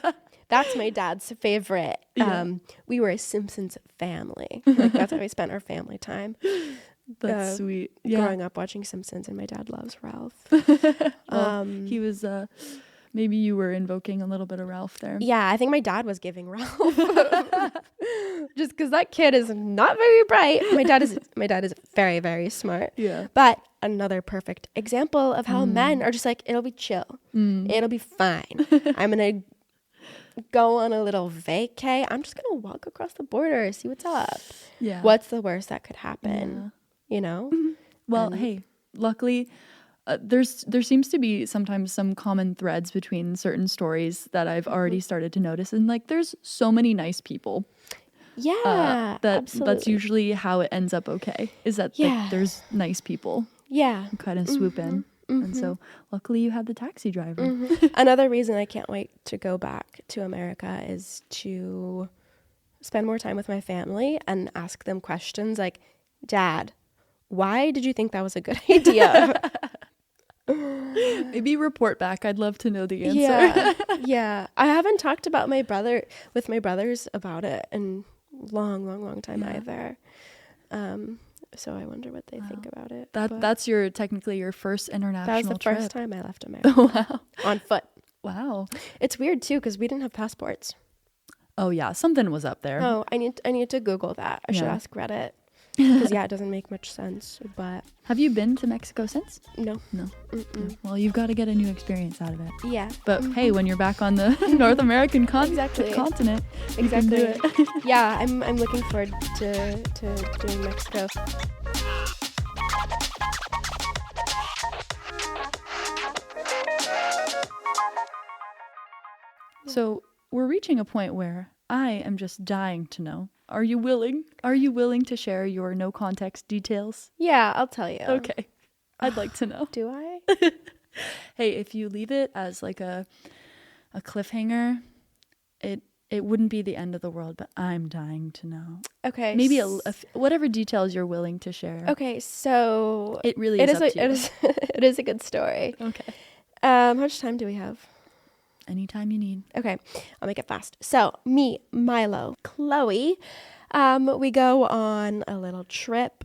[SPEAKER 1] That's my dad's favorite.
[SPEAKER 2] Yeah.
[SPEAKER 1] We were a Simpsons family. Like, that's how we spent our family time.
[SPEAKER 2] That's sweet. Yeah.
[SPEAKER 1] Growing up watching Simpsons, and my dad loves Ralph.
[SPEAKER 2] Well, he was maybe you were invoking a little bit of Ralph there.
[SPEAKER 1] Yeah, I think my dad was giving Ralph. Just because that kid is not very bright. My dad is very, very smart.
[SPEAKER 2] Yeah.
[SPEAKER 1] But another perfect example of how men are just like, it'll be chill. It'll be fine. I'm going to go on a little vacay. I'm just going to walk across the border, see what's up.
[SPEAKER 2] Yeah.
[SPEAKER 1] What's the worst that could happen? You know?
[SPEAKER 2] Well, hey, luckily, there seems to be sometimes some common threads between certain stories that I've already started to notice. And like, there's so many nice people.
[SPEAKER 1] Yeah, absolutely.
[SPEAKER 2] That's usually how it ends up okay, is that like, there's nice people who kind of swoop in. And so luckily you had the taxi driver.
[SPEAKER 1] Another reason I can't wait to go back to America is to spend more time with my family and ask them questions like, Dad, why did you think that was a good idea?
[SPEAKER 2] Maybe report back. I'd love to know the answer.
[SPEAKER 1] Yeah. I haven't talked about my brothers about it in long time either. So I wonder what they think about it.
[SPEAKER 2] That's technically your first international trip.
[SPEAKER 1] That was the first time I left America.
[SPEAKER 2] Wow.
[SPEAKER 1] On foot.
[SPEAKER 2] Wow.
[SPEAKER 1] It's weird too because we didn't have passports.
[SPEAKER 2] Oh yeah, something was up there.
[SPEAKER 1] Oh, I need to Google that. I should ask Reddit. Because it doesn't make much sense. But
[SPEAKER 2] have you been to Mexico since?
[SPEAKER 1] No.
[SPEAKER 2] Well, you've got to get a new experience out of it.
[SPEAKER 1] Yeah.
[SPEAKER 2] But hey, when you're back on the North American continent, you can do it.
[SPEAKER 1] Yeah, I'm looking forward to doing Mexico.
[SPEAKER 2] So we're reaching a point where I am just dying to know. Are you willing to share your no context details?
[SPEAKER 1] Yeah, I'll tell you.
[SPEAKER 2] Okay. I'd like to know.
[SPEAKER 1] Do I?
[SPEAKER 2] Hey, if you leave it as like a cliffhanger, it wouldn't be the end of the world, but I'm dying to know.
[SPEAKER 1] Okay.
[SPEAKER 2] Maybe whatever details you're willing to share.
[SPEAKER 1] Okay, so
[SPEAKER 2] it really is up to you.
[SPEAKER 1] It is a good story.
[SPEAKER 2] Okay.
[SPEAKER 1] How much time do we have?
[SPEAKER 2] Anytime you need.
[SPEAKER 1] Okay, I'll make it fast. So me, Milo, Chloe, we go on a little trip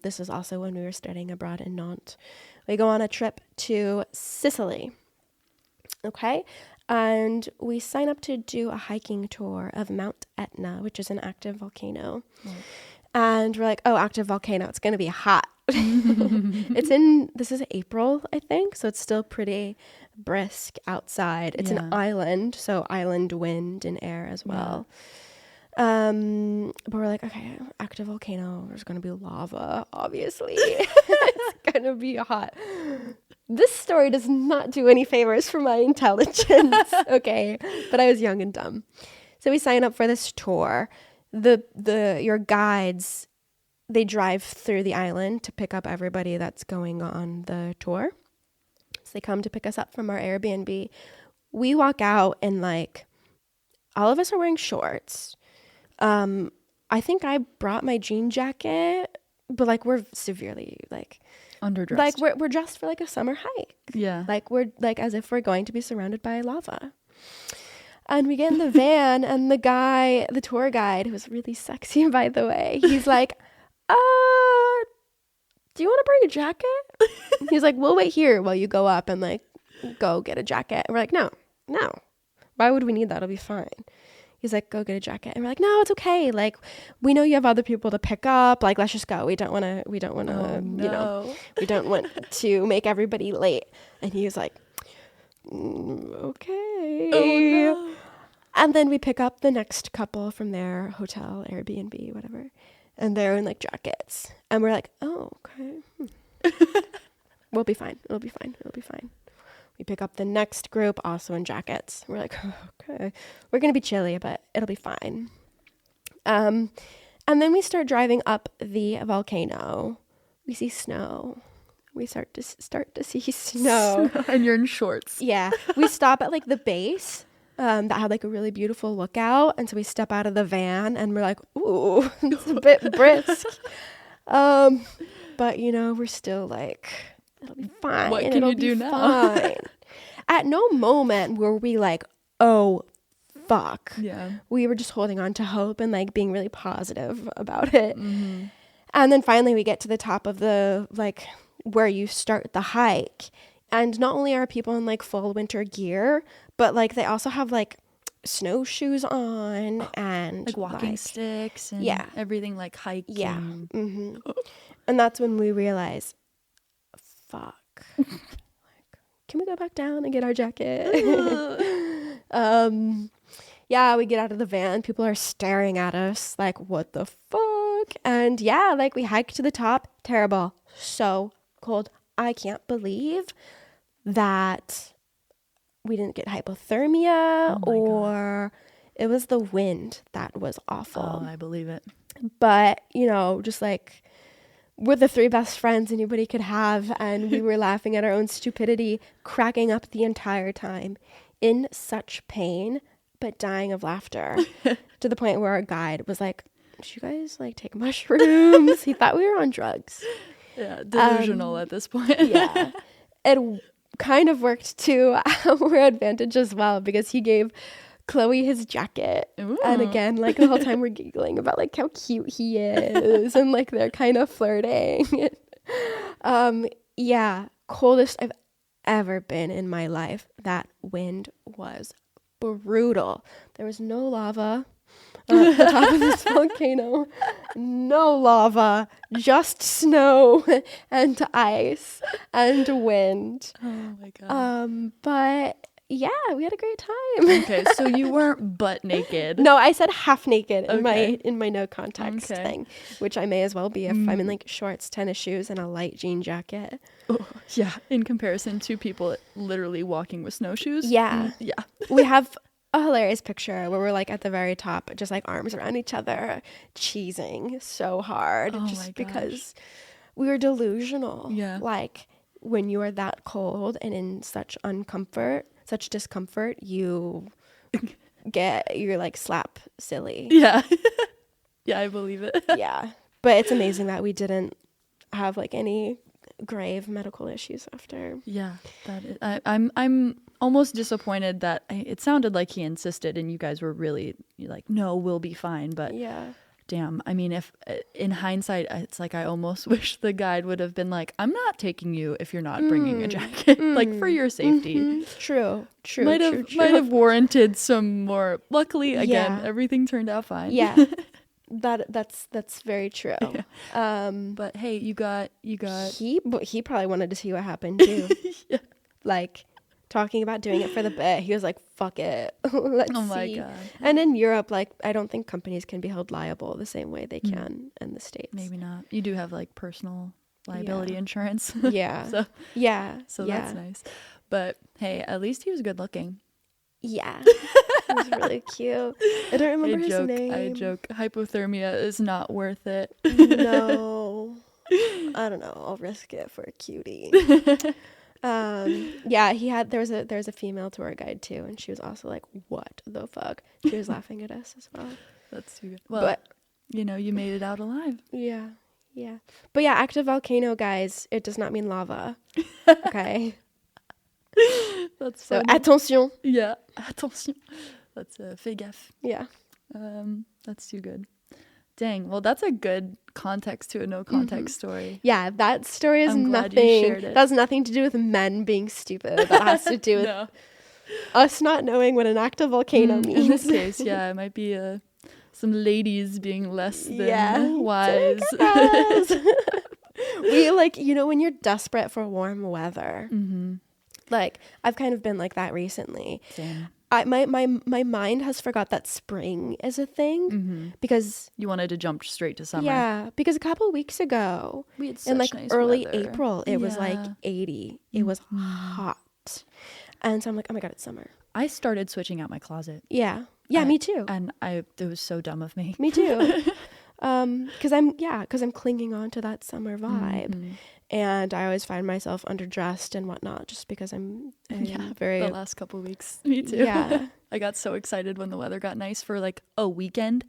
[SPEAKER 1] this is also when we were studying abroad in Nantes. We go on a trip to Sicily. Okay. And we sign up to do a hiking tour of Mount Etna, which is an active volcano. Right. And we're like, oh, active volcano, it's going to be hot. This is April, I think. So it's still pretty brisk outside. It's an island, so island wind and air as well. But we're like, okay, active volcano, there's going to be lava, obviously. It's going to be hot. This story does not do any favors for my intelligence, okay? But I was young and dumb. So we sign up for this tour. Your guides, they drive through the island to pick up everybody that's going on the tour. So they come to pick us up from our Airbnb. We walk out and like, all of us are wearing shorts. I think I brought my jean jacket, but like we're severely like
[SPEAKER 2] underdressed.
[SPEAKER 1] Like we're dressed for like a summer hike.
[SPEAKER 2] Yeah.
[SPEAKER 1] Like we're like as if we're going to be surrounded by lava. And we get in the van and the tour guide, who's really sexy by the way, he's like, do you want to bring a jacket? He's like, we'll wait here while you go up and like go get a jacket. And we're like, no. Why would we need that? It'll be fine. He's like, go get a jacket. And we're like, no, it's okay. Like, we know you have other people to pick up. Like, let's just go. We don't want to, we don't want to make everybody late. And he was like, okay.
[SPEAKER 2] Oh, no.
[SPEAKER 1] And then we pick up the next couple from their hotel, Airbnb, whatever. And they're in like jackets. And we're like, oh, okay. We'll be fine. It'll be fine. We pick up the next group also in jackets. We're like, oh, okay, we're going to be chilly, but it'll be fine. And then we start driving up the volcano we see snow. We start to see snow.
[SPEAKER 2] And you're in shorts.
[SPEAKER 1] Yeah. We stop at like the base that had like a really beautiful lookout. And so we step out of the van and we're like, ooh, it's a bit brisk. But, you know, we're still like, it'll be fine.
[SPEAKER 2] What can you do now?
[SPEAKER 1] Fine. At no moment were we like, oh, fuck.
[SPEAKER 2] Yeah.
[SPEAKER 1] We were just holding on to hope and like being really positive about it. Mm-hmm. And then finally we get to the top of the, like, where you start the hike. And not only are people in like full winter gear, but like they also have like snowshoes on and
[SPEAKER 2] like walking sticks and everything, like hiking.
[SPEAKER 1] Yeah. Mm-hmm. And that's when we realize, fuck. Like, can we go back down and get our jacket? Yeah, we get out of the van. People are staring at us like, what the fuck? And yeah, like we hike to the top. Terrible. So cold. I can't believe that we didn't get hypothermia or it was the wind that was awful.
[SPEAKER 2] Oh, I believe it.
[SPEAKER 1] But, you know, just like we're the three best friends anybody could have. And we were laughing at our own stupidity, cracking up the entire time in such pain, but dying of laughter to the point where our guide was like, did you guys like take mushrooms? He thought we were on drugs.
[SPEAKER 2] Yeah, delusional at this point.
[SPEAKER 1] Yeah. It kind of worked to our advantage as well because he gave Chloe his jacket. Ooh. And again, like the whole time we're giggling about like how cute he is and like they're kind of flirting. Yeah, coldest I've ever been in my life. That wind was brutal. There was no lava at the top of this volcano. No lava, just snow and ice and wind.
[SPEAKER 2] Oh my god.
[SPEAKER 1] But yeah, we had a great time.
[SPEAKER 2] Okay, so you weren't butt naked.
[SPEAKER 1] No, I said half naked in my no context thing, which I may as well be if I'm in like shorts, tennis shoes, and a light jean jacket.
[SPEAKER 2] Oh, yeah, in comparison to people literally walking with snowshoes.
[SPEAKER 1] Yeah.
[SPEAKER 2] Yeah.
[SPEAKER 1] We have a hilarious picture where we're like at the very top, just like arms around each other, cheesing so hard just because we were delusional.
[SPEAKER 2] Yeah.
[SPEAKER 1] Like when you are that cold and in such discomfort, you're like slap silly.
[SPEAKER 2] Yeah. Yeah, I believe it.
[SPEAKER 1] Yeah. But it's amazing that we didn't have like any grave medical issues after.
[SPEAKER 2] Yeah, that is, I'm almost disappointed that it sounded like he insisted and you guys were really like, no, we'll be fine. But yeah, damn, I mean, if in hindsight, it's like I almost wish the guide would have been like, I'm not taking you if you're not bringing a jacket, like for your safety.
[SPEAKER 1] Mm-hmm. True.
[SPEAKER 2] Might have warranted some more. Luckily, again, everything turned out fine.
[SPEAKER 1] Yeah. That's very true.
[SPEAKER 2] Yeah. But hey, you got
[SPEAKER 1] he probably wanted to see what happened too. Yeah. Like talking about doing it for the bit. He was like, fuck it. Let's see. Oh my God. And in Europe, like I don't think companies can be held liable the same way they can in the States.
[SPEAKER 2] Maybe not. You do have like personal liability insurance.
[SPEAKER 1] Yeah.
[SPEAKER 2] So
[SPEAKER 1] that's
[SPEAKER 2] nice. But hey, at least he was good looking.
[SPEAKER 1] Yeah. He was really cute. I don't remember his name.
[SPEAKER 2] I joke. Hypothermia is not worth it.
[SPEAKER 1] No. I don't know. I'll risk it for a cutie. Yeah, there was a female tour guide too, and she was also like, what the fuck? She was laughing at us as well.
[SPEAKER 2] That's too good. Well, but you made it out alive.
[SPEAKER 1] Yeah. But yeah, active volcano, guys, it does not mean lava. Okay.
[SPEAKER 2] That's
[SPEAKER 1] so
[SPEAKER 2] funny.
[SPEAKER 1] Attention.
[SPEAKER 2] Yeah, attention. That's fais gaffe.
[SPEAKER 1] Yeah.
[SPEAKER 2] That's too good. Dang. Well, that's a good context to a no context story.
[SPEAKER 1] Yeah, that story is nothing. That has nothing to do with men being stupid. That has to do with us not knowing what an active volcano means.
[SPEAKER 2] In this case, yeah, it might be some ladies being less than wise.
[SPEAKER 1] We when you're desperate for warm weather. Mm-hmm. Like I've kind of been like that recently.
[SPEAKER 2] Same.
[SPEAKER 1] My mind has forgot that spring is a thing because
[SPEAKER 2] you wanted to jump straight to summer.
[SPEAKER 1] Yeah, because a couple of weeks ago
[SPEAKER 2] we had
[SPEAKER 1] in like
[SPEAKER 2] nice
[SPEAKER 1] early
[SPEAKER 2] weather.
[SPEAKER 1] April, it was like 80. It was hot, and so I'm like, oh my god, it's summer.
[SPEAKER 2] I started switching out my closet.
[SPEAKER 1] Yeah, me too.
[SPEAKER 2] And it was so dumb of me.
[SPEAKER 1] Me too. Because I'm clinging on to that summer vibe.
[SPEAKER 2] Mm-hmm.
[SPEAKER 1] And I always find myself underdressed and whatnot just because I'm very...
[SPEAKER 2] The last couple weeks. Me too.
[SPEAKER 1] Yeah.
[SPEAKER 2] I got so excited when the weather got nice for like a weekend.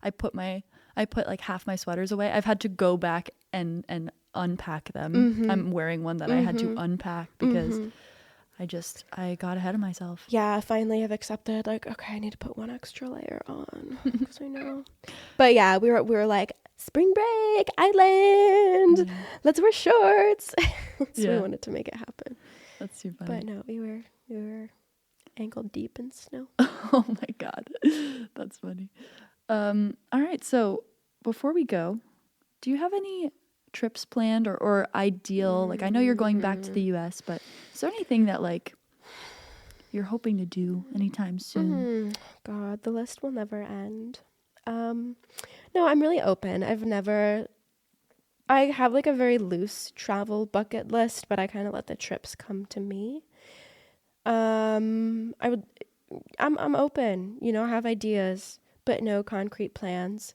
[SPEAKER 2] I put like half my sweaters away. I've had to go back and unpack them.
[SPEAKER 1] Mm-hmm.
[SPEAKER 2] I'm wearing one that I had to unpack because I got ahead of myself.
[SPEAKER 1] Yeah, finally I've accepted, like, okay, I need to put one extra layer on because I know. But yeah, we were like, spring break, island, let's wear shorts. So we wanted to make it happen.
[SPEAKER 2] That's too funny.
[SPEAKER 1] But no, we were ankle deep in snow.
[SPEAKER 2] Oh my God. That's funny. All right. So before we go, do you have any trips planned or ideal? Like, I know you're going back to the US, but is there anything that like you're hoping to do anytime soon?
[SPEAKER 1] God, the list will never end. No, I'm really open. I have like a very loose travel bucket list, but I kind of let the trips come to me. I'm open, I have ideas, but no concrete plans.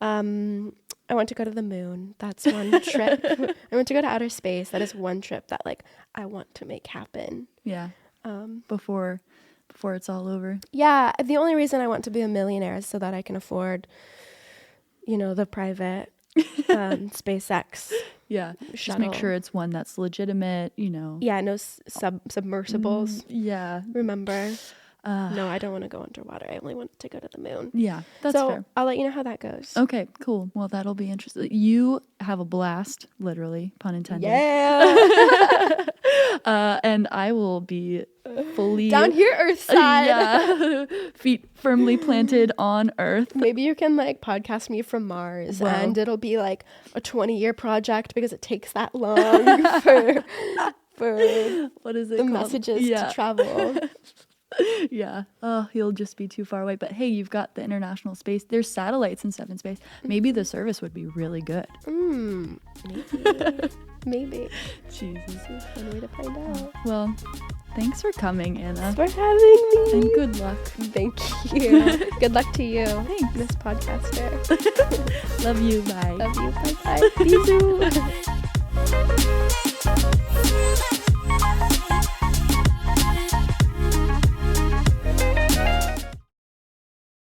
[SPEAKER 1] I want to go to the moon. That's one trip. I want to go to outer space. That is one trip that like I want to make happen.
[SPEAKER 2] Yeah. Before it's all over.
[SPEAKER 1] Yeah. The only reason I want to be a millionaire is so that I can afford, the private SpaceX.
[SPEAKER 2] Yeah.
[SPEAKER 1] Shuttle.
[SPEAKER 2] Just make sure it's one that's legitimate,
[SPEAKER 1] Yeah. No submersibles.
[SPEAKER 2] Yeah.
[SPEAKER 1] Remember? No, I don't want to go underwater. I only want to go to the moon.
[SPEAKER 2] Yeah, that's fair.
[SPEAKER 1] I'll let you know how that goes.
[SPEAKER 2] Okay, cool. Well, that'll be interesting. You have a blast, literally, pun intended.
[SPEAKER 1] Yeah.
[SPEAKER 2] And I will be fully
[SPEAKER 1] down here, Earth side.
[SPEAKER 2] Yeah, feet firmly planted on Earth.
[SPEAKER 1] Maybe you can like podcast me from Mars, and it'll be like a 20-year project because it takes that long for
[SPEAKER 2] what is it
[SPEAKER 1] the
[SPEAKER 2] called?
[SPEAKER 1] messages to travel.
[SPEAKER 2] Yeah. Oh, you'll just be too far away. But hey, you've got the international space. There's satellites in seven space. Maybe the service would be really good.
[SPEAKER 1] Maybe.
[SPEAKER 2] Jesus.
[SPEAKER 1] That's a fun way to find out.
[SPEAKER 2] Well, thanks for coming, Anna.
[SPEAKER 1] Thanks for having me.
[SPEAKER 2] And good luck.
[SPEAKER 1] Thank you. Good luck to you.
[SPEAKER 2] Thanks.
[SPEAKER 1] Miss Podcaster.
[SPEAKER 2] Love you. Bye.
[SPEAKER 1] Love you. Bye-bye. Bisous.